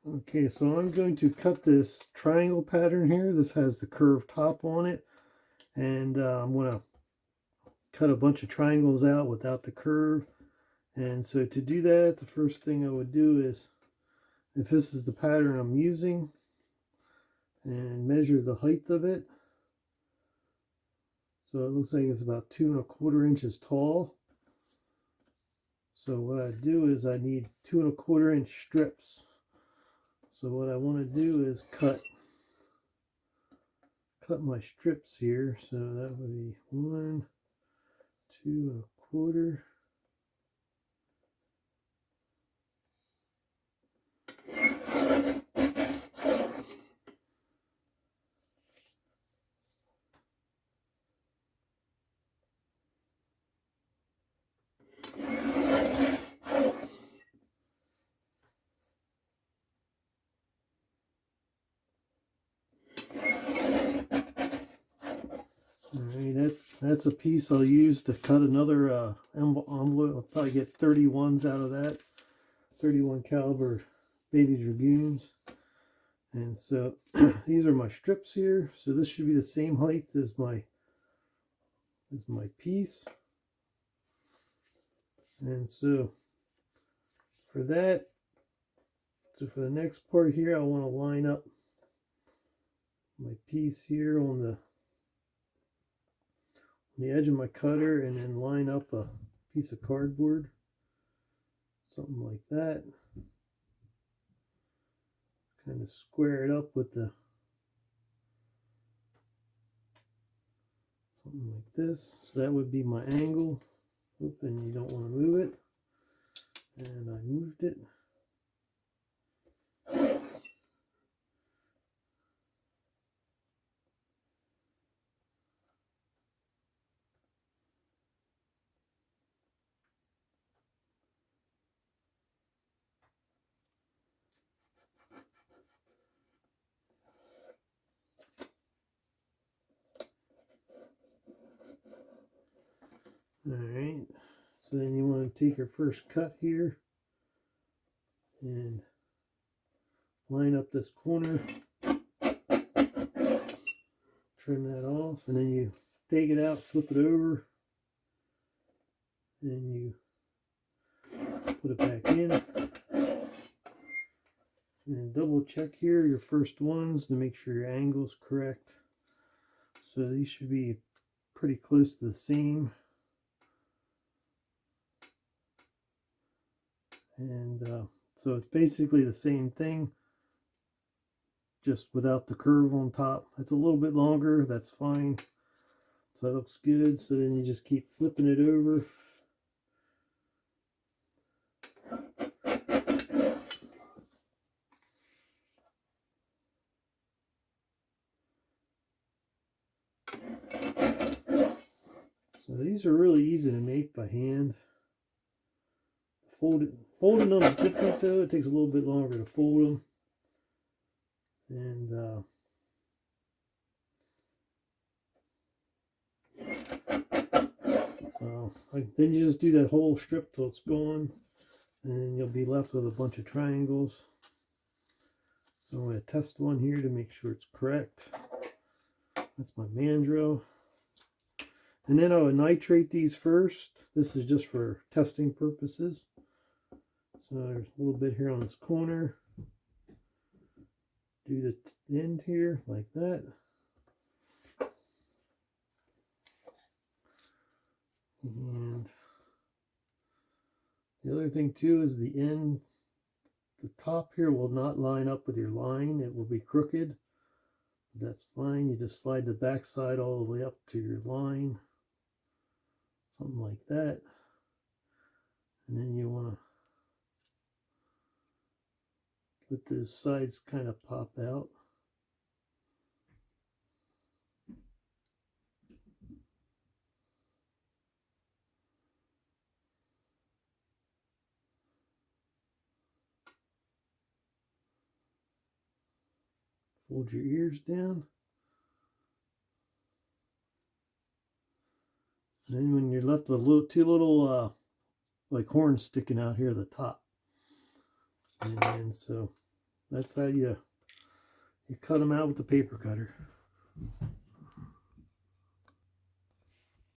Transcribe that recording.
Okay, so I'm going to cut this triangle pattern here. This has the curved top on it, and I'm going to cut a bunch of triangles out without the curve. And so to do that, the first thing I would do is, if this is the pattern I'm using, and measure the height of it. So it looks like it's about 2¼ inches tall. So what I do is I need 2¼ inch strips. So what I want to do is cut my strips here. So that would be 1, 2¼ Alright, that's a piece I'll use to cut another envelope. I'll probably get 31s out of that. 31 caliber baby dragoons. And so these are my strips here. So this should be the same height as my piece. And so for that, so for the next part here, I want to line up my piece here on the edge of my cutter, and then line up a piece of cardboard, something like that. Kind of square it up with something like this. So that would be my angle. Oop, and you don't want to move it. And I moved it. Alright, so then you want to take your first cut here and line up this corner, trim that off, and then you take it out, flip it over, and you put it back in. And double check here your first ones to make sure your angle's correct. So these should be pretty close to the same. And so it's basically the same thing, just without the curve on top. It's a little bit longer, that's fine. So that looks good. So then you just keep flipping it over. So these are really easy to make by hand. Folding them is different though. It takes a little bit longer to fold them. And so then you just do that whole strip till it's gone, and then you'll be left with a bunch of triangles. So I'm going to test one here to make sure it's correct. That's my mandrel. And then I would nitrate these first. This is just for testing purposes. So there's a little bit here on this corner. Do the end here like that. And the other thing too is the end, the top here will not line up with your line. It will be crooked. That's fine. You just slide the back side all the way up to your line. Something like that. And then you want to let those sides kind of pop out. Fold your ears down. And then when you're left with two little like horns sticking out here at the top. And then so That's how you cut them out with the paper cutter.